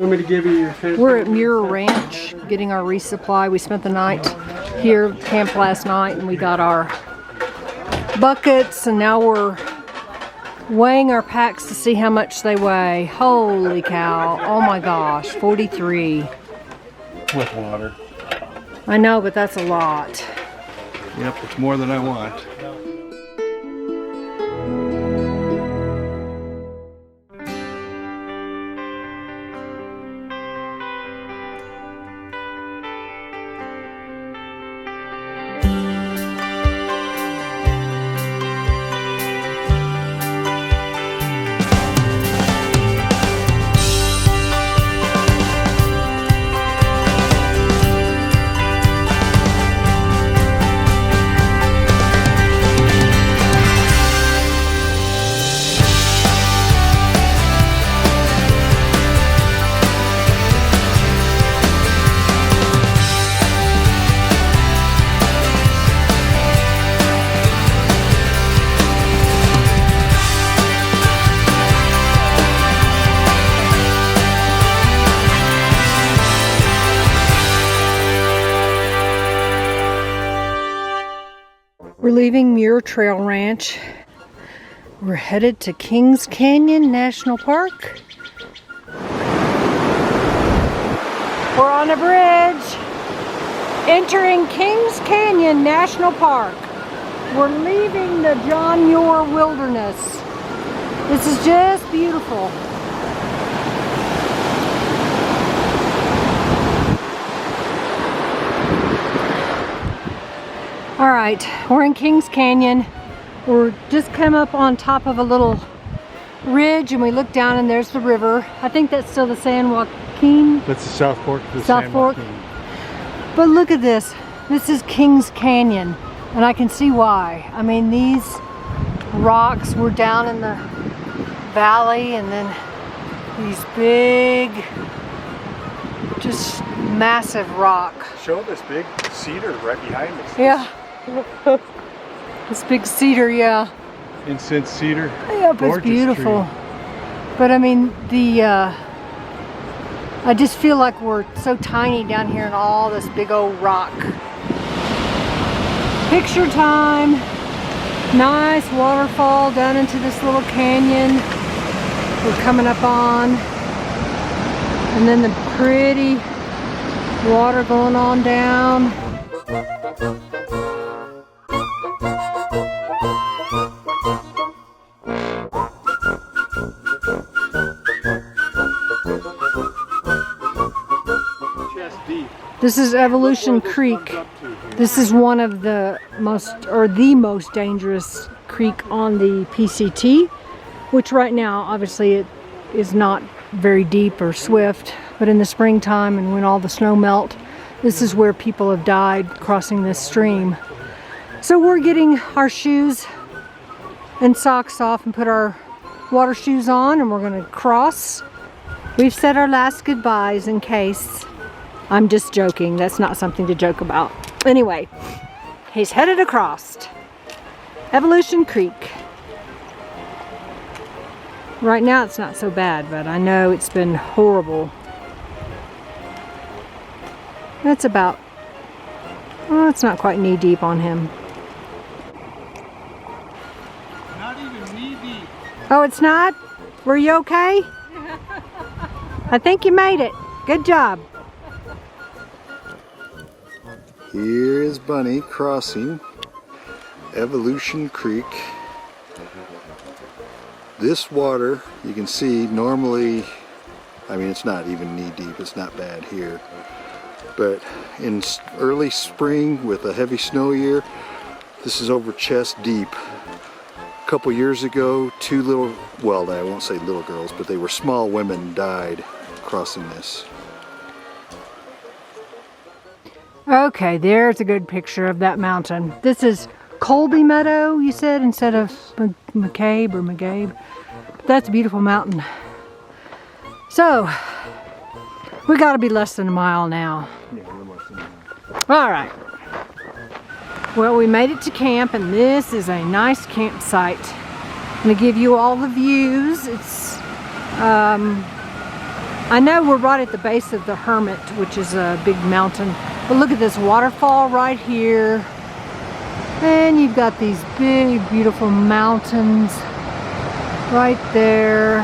Want me to give you your We're at Muir Ranch getting our resupply. We spent the night here, camped last night, and we got our buckets, and now we're weighing our packs to see how much they weigh. Holy cow. Oh my gosh, 43. with water. I know, but that's a lot. Yep, it's more than I want. We're leaving Muir Trail Ranch. We're headed to Kings Canyon National Park. We're on a bridge entering Kings Canyon National Park. We're leaving the John Muir Wilderness. This is just beautiful. All right, we're in Kings Canyon. We're just come up on top of a little ridge and we look down and there's the river. I think that's still the San Joaquin. That's the South Fork of the South Fork. But look at this. This is Kings Canyon and I can see why. I mean, these rocks were down in the valley and then these big, just massive rock. Show this big cedar right behind us. Yeah. This big cedar, yeah. Incense cedar. Yeah, but it's beautiful. But I mean, I just feel like we're so tiny down here in all this big old rock. Picture time. Nice waterfall down into this little canyon we're coming up on. And then the pretty water going on down. This is Evolution Creek. This is one of the most dangerous creek on the PCT, which right now, obviously, it is not very deep or swift, but in the springtime and when all the snow melt, this is where people have died crossing this stream. So we're getting our shoes and socks off and put our water shoes on and we're gonna cross. We've said our last goodbyes in case. I'm just joking, that's not something to joke about. Anyway, he's headed across Evolution Creek. Right now it's not so bad, but I know it's been horrible. That's about, well, it's not quite knee deep on him. Not even knee deep. Oh, it's not? Were you okay? I think you made it. Good job. Here is Bunny crossing Evolution Creek. This water, you can see, normally, I mean, it's not even knee deep, it's not bad here. But in early spring with a heavy snow year, this is over chest deep. A couple years ago, two little, well, I won't say little girls, but they were small women, died crossing this. Okay, there's a good picture of that mountain. This is Colby Meadow, you said, instead of McCabe or McGabe. That's a beautiful mountain. So, we gotta be less than a mile now. Yeah, we're less than a mile. All right. Well, we made it to camp, and this is a nice campsite. I'm gonna give you all the views. It's I know we're right at the base of the Hermit, which is a big mountain. But look at this waterfall right here. And you've got these big, beautiful mountains right there.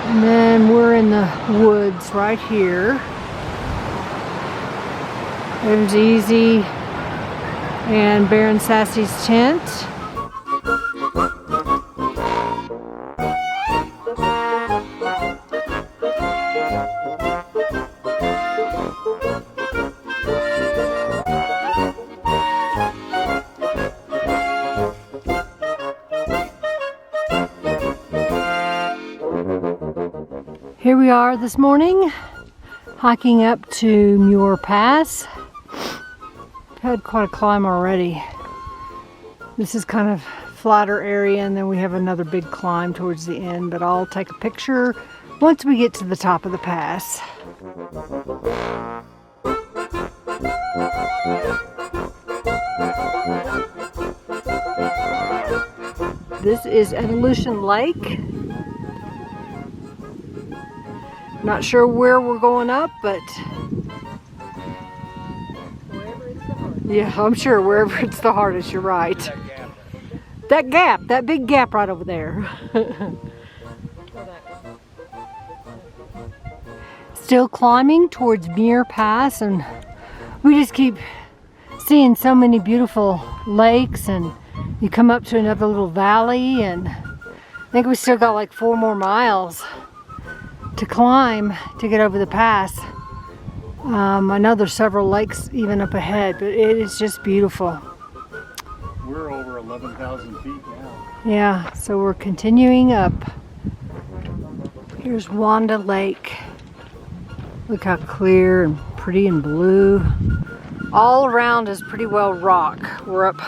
And then we're in the woods right here. There's Easy and Bear and Sassy's tent. Here we are this morning, hiking up to Muir Pass. Had quite a climb already. This is kind of flatter area, and then we have another big climb towards the end, but I'll take a picture once we get to the top of the pass. This is Evolution Lake. Not sure where we're going up, but yeah, I'm sure wherever it's the hardest, you're right. That gap, that big gap right over there. Still climbing towards Muir Pass, and we just keep seeing so many beautiful lakes, and you come up to another little valley, and I think we still got like 4 more miles to climb to get over the pass. I know there's several lakes even up ahead, but it is just beautiful. We're over 11,000 feet now. Yeah, so we're continuing up. Here's Wanda Lake. Look how clear and pretty and blue. All around is pretty well rock. We're up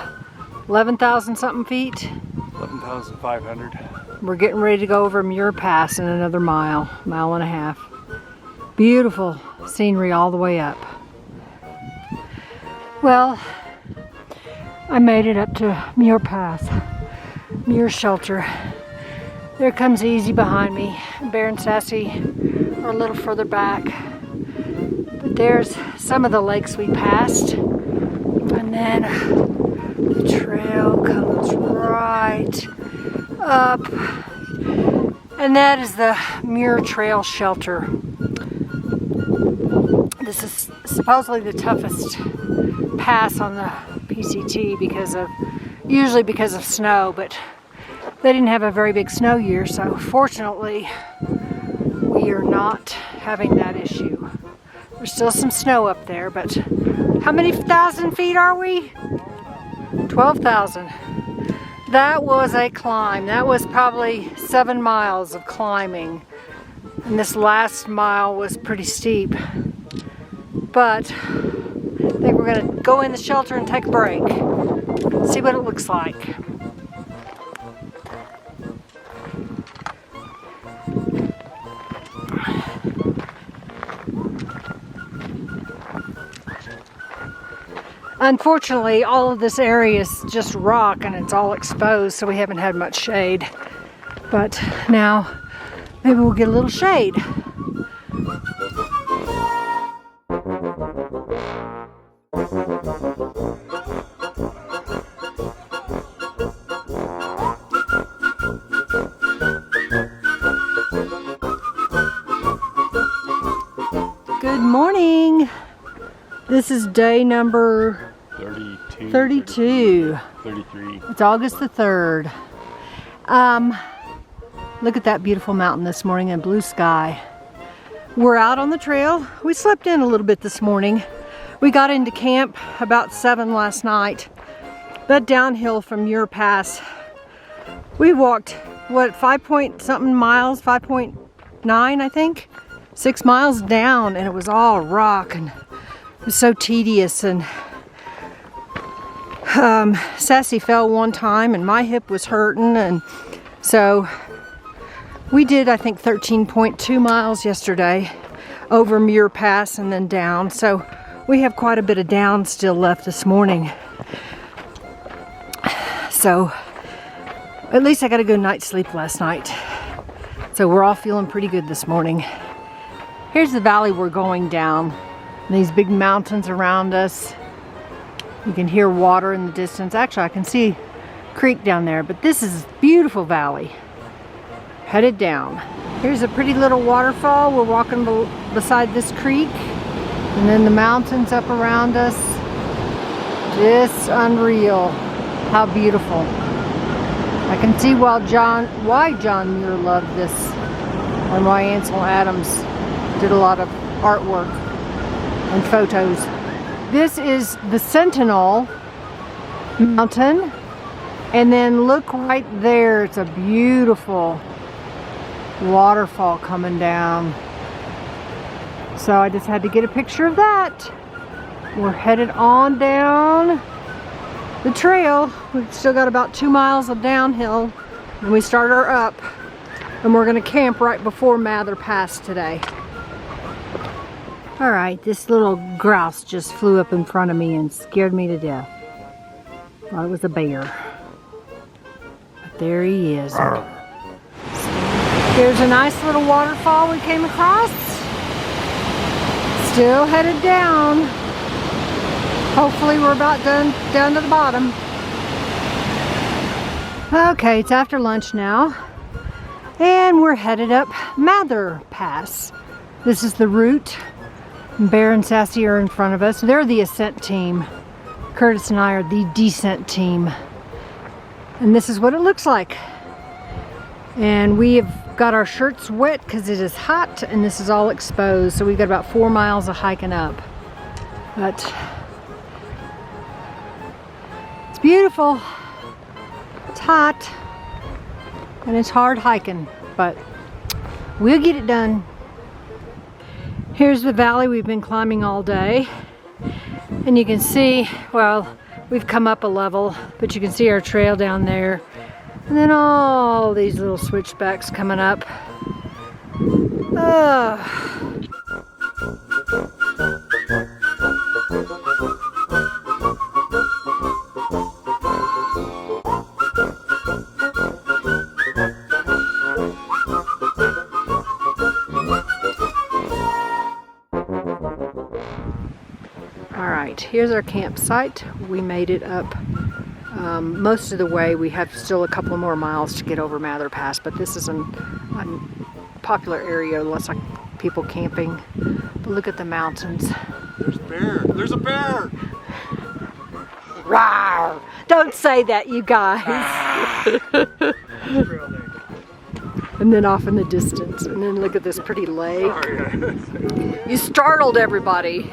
11,000 something feet. 11,500. We're getting ready to go over Muir Pass in another mile and a half. Beautiful scenery all the way up. Well, I made it up to Muir Pass, Muir Shelter. There comes Easy behind me. Bear and Sassy are a little further back. But there's some of the lakes we passed. And then the trail comes right up, and that is the Muir Trail Shelter. This is supposedly the toughest pass on the PCT usually because of snow, but they didn't have a very big snow year, so fortunately we are not having that issue. There's still some snow up there, but how many thousand feet are we? 12,000. That was a climb. That was probably 7 miles of climbing. And this last mile was pretty steep. But I think we're going to go in the shelter and take a break. See what it looks like. Unfortunately, all of this area is just rock and it's all exposed, so we haven't had much shade. But now, maybe we'll get a little shade. Good morning. This is day number 32. 33. It's August the 3rd. Look at that beautiful mountain this morning and blue sky. We're out on the trail. We slept in a little bit this morning. We got into camp about 7 last night. That downhill from Muir Pass, we walked, 5 point something miles, 5.9 I think, 6 miles down, and it was all rock, and it was so tedious. And Sassy fell one time and my hip was hurting, and so we did, I think, 13.2 miles yesterday over Muir Pass and then down. So we have quite a bit of down still left this morning. So at least I got a good night's sleep last night. So we're all feeling pretty good this morning. Here's the valley we're going down. These big mountains around us. You can hear water in the distance. Actually, I can see a creek down there, but this is a beautiful valley. Headed down. Here's a pretty little waterfall. We're walking beside this creek, and then the mountains up around us. Just unreal. How beautiful. I can see why John Muir loved this, and why Ansel Adams did a lot of artwork and photos. This is the Sentinel Mountain, and then look right there. It's a beautiful waterfall coming down. So I just had to get a picture of that. We're headed on down the trail. We've still got about 2 miles of downhill and we start our up, and we're gonna camp right before Muir Pass today. All right, this little grouse just flew up in front of me and scared me to death. Thought it was a bear, but there he is. There's a nice little waterfall we came across. Still headed down. Hopefully we're about done down to the bottom. Okay, it's after lunch now, and we're headed up Muir Pass. This is the route. Bear and Sassy are in front of us. They're the ascent team. Curtis and I are the descent team. And this is what it looks like. And we have got our shirts wet because it is hot, and this is all exposed. So we've got about 4 miles of hiking up. But it's beautiful. It's hot. And it's hard hiking, but we'll get it done. Here's the valley we've been climbing all day. And you can see, well, we've come up a level, but you can see our trail down there. And then all these little switchbacks coming up. Alright, here's our campsite. We made it up most of the way. We have still a couple more miles to get over Muir Pass, but this is a popular area, lots of people camping. But look at the mountains. There's a bear. There's a bear. Rawr! Don't say that, you guys. And then off in the distance, and then look at this pretty lake. You startled everybody.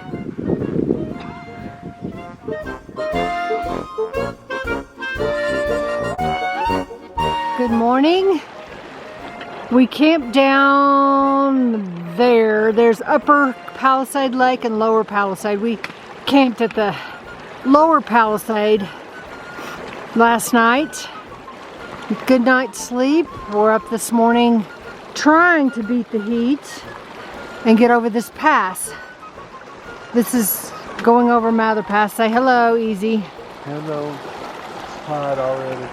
Good morning. We camped down there. There's Upper Palisade Lake and Lower Palisade. We camped at the Lower Palisade last night. Good night's sleep. We're up this morning trying to beat the heat and get over this pass. This is going over Muir Pass. Say hello, Easy. Hello. It's hot already.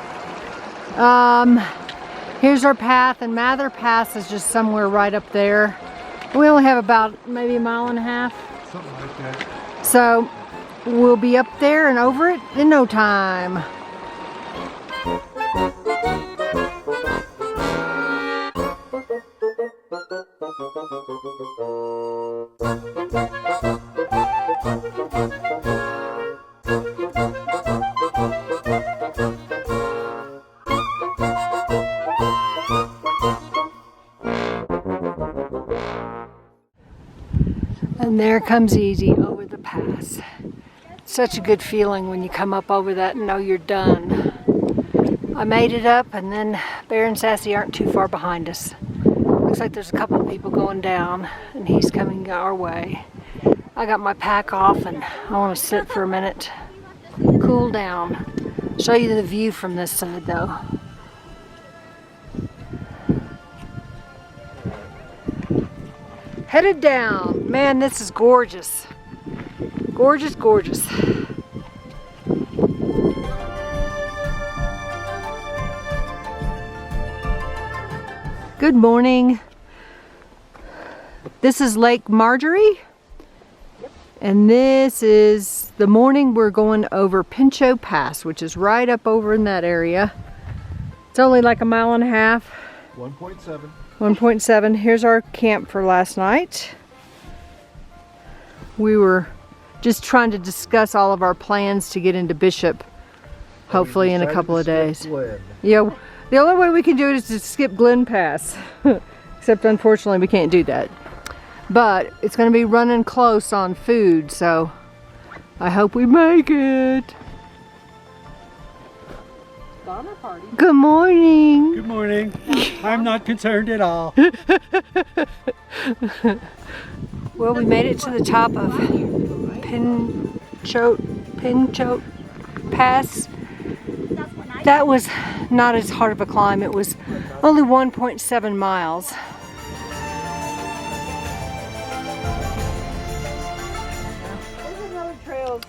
Here's our path, and Muir Pass is just somewhere right up there. We only have about maybe a mile and a half. Something like that. So we'll be up there and over it in no time. And there comes Easy over the pass. Such a good feeling when you come up over that and know you're done. I made it up, and then Bear and Sassy aren't too far behind us. Looks like there's a couple of people going down, and he's coming our way. I got my pack off, and I want to sit for a minute, cool down. Show you the view from this side though. Headed down. Man, this is gorgeous. Gorgeous, gorgeous. Good morning. This is Lake Marjorie. Yep. And this is the morning we're going over Pinchot Pass, which is right up over in that area. It's only like a mile and a half. 1.7. 1.7. Here's our camp for last night. We were just trying to discuss all of our plans to get into Bishop, hopefully in a couple of days. Yeah, the only way we can do it is to skip Glen Pass. Except unfortunately we can't do that. But it's going to be running close on food, so I hope we make it. Good morning. Good morning. I'm not concerned at all. Well, we made it to the top of Pinchot Pass. That was not as hard of a climb. It was only 1.7 miles.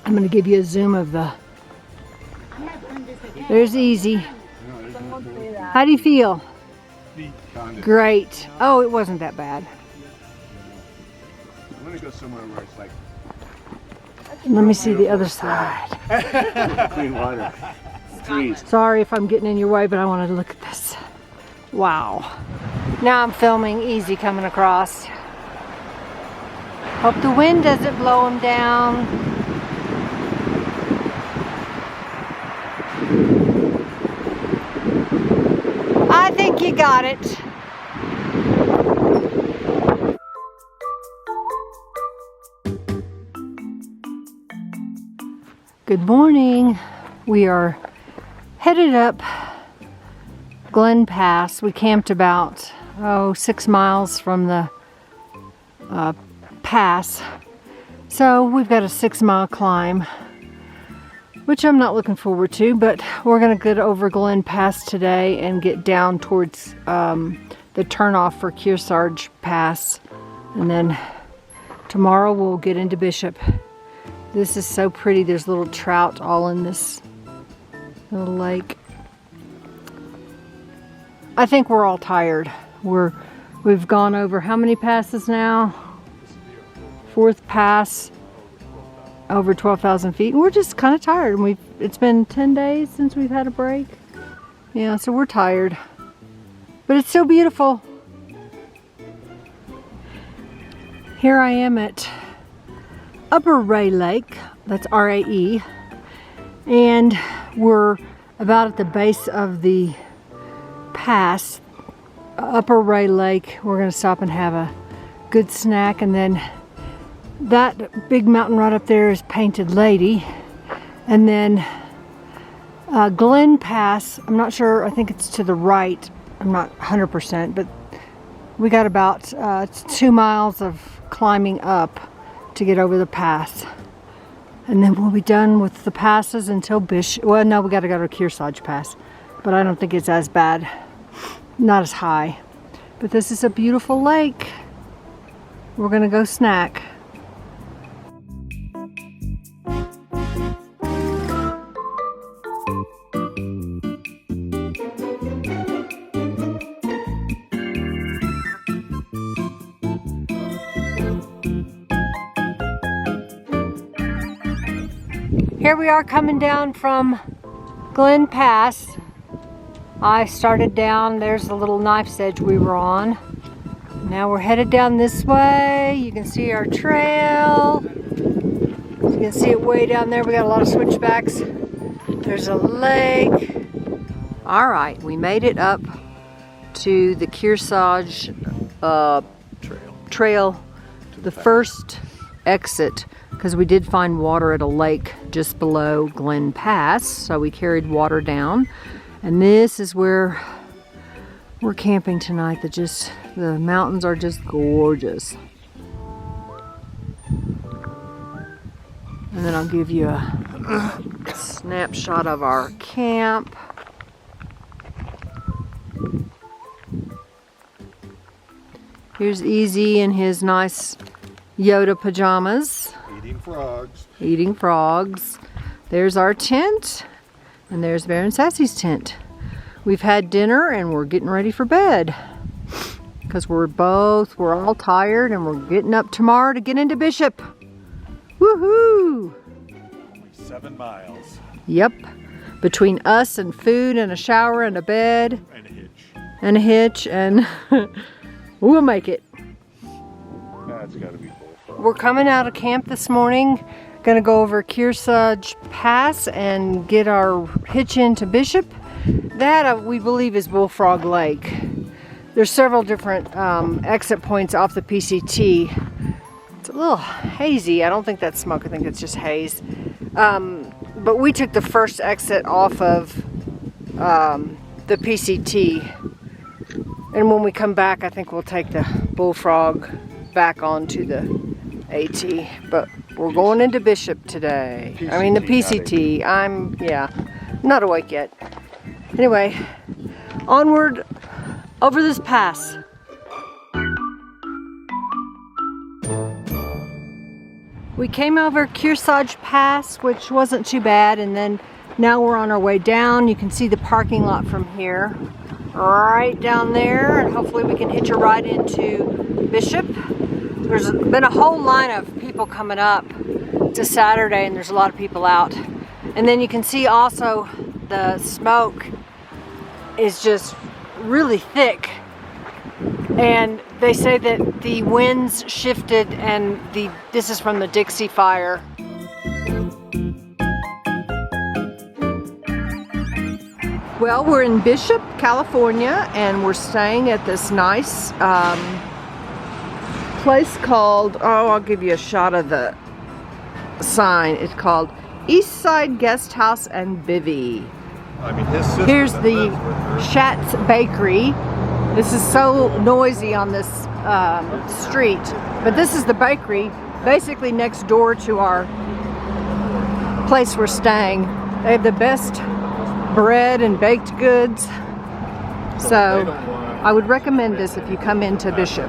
I'm going to give you a zoom of the... There's Easy. How do you feel? Great. Oh, it wasn't that bad. I'm going to go somewhere where it's like... Let me see the other side. Clean water. Trees. Sorry if I'm getting in your way, but I wanted to look at this. Wow. Now I'm filming Easy coming across. Hope the wind doesn't blow him down. I think you got it. Good morning. We are headed up Glen Pass. We camped about 6 miles from the pass. So we've got a 6-mile climb, which I'm not looking forward to, but we're going to get over Glen Pass today and get down towards the turnoff for Kearsarge Pass. And then tomorrow we'll get into Bishop. This is so pretty. There's little trout all in this little lake. I think we're all tired. We've gone over how many passes now? 4th pass, over 12,000 feet. And we're just kind of tired. And it's been 10 days since we've had a break. Yeah, so we're tired. But it's so beautiful. Here I am at Upper Ray Lake, that's R-A-E, and we're about at the base of the pass, Upper Ray Lake. We're going to stop and have a good snack, and then that big mountain right up there is Painted Lady, and then Glen Pass, I'm not sure, I think it's to the right, I'm not 100%, but we got about 2 miles of climbing up to get over the pass, and then we'll be done with the passes until Bishop. Well, no, we got to go to Kearsarge Pass, but I don't think it's as bad, not as high. But this is a beautiful lake. We're gonna go snack. Here we are coming down from Glen Pass. I started down, there's the little knife's edge we were on. Now we're headed down this way. You can see our trail. You can see it way down there. We got a lot of switchbacks. There's a lake. All right, we made it up to the Kearsarge trail, the first exit, because we did find water at a lake just below Glen Pass, so we carried water down. And this is where we're camping tonight. The mountains are just gorgeous. And then I'll give you a snapshot of our camp. Here's Easy in his nice Yoda pajamas. Eating frogs. Eating frogs. There's our tent. And there's Bear and Sassy's tent. We've had dinner and we're getting ready for bed. because we're all tired and we're getting up tomorrow to get into Bishop. Woohoo! Only 7 miles. Yep. Between us and food and a shower and a bed. And a hitch. And a hitch, and we'll make it. That's gotta be full. We're coming out of camp this morning. Gonna go over Kearsarge Pass and get our hitch into Bishop. That we believe is Bullfrog Lake. There's several different exit points off the PCT. It's a little hazy. I don't think that's smoke. I think it's just haze. But we took the first exit off of the PCT. And when we come back, I think we'll take the Bullfrog back onto the AT. But we're going into Bishop today. I mean the PCT. I'm not awake yet. Anyway, onward over this pass. We came over Kearsarge Pass, which wasn't too bad, and then now we're on our way down. You can see the parking lot from here, right down there, and hopefully we can hitch a ride into Bishop. There's been a whole line of people coming up. It's a Saturday and there's a lot of people out. And then you can see also the smoke is just really thick. And they say that the winds shifted and this is from the Dixie Fire. Well, we're in Bishop, California, and we're staying at this nice place called, I'll give you a shot of the sign. It's called Eastside Guest House and Bivvy. I mean, his sister Here's the Schatz Bakery. This is so noisy on this street, but this is the bakery, basically next door to our place we're staying. They have the best bread and baked goods, so I would recommend this if you come into Bishop.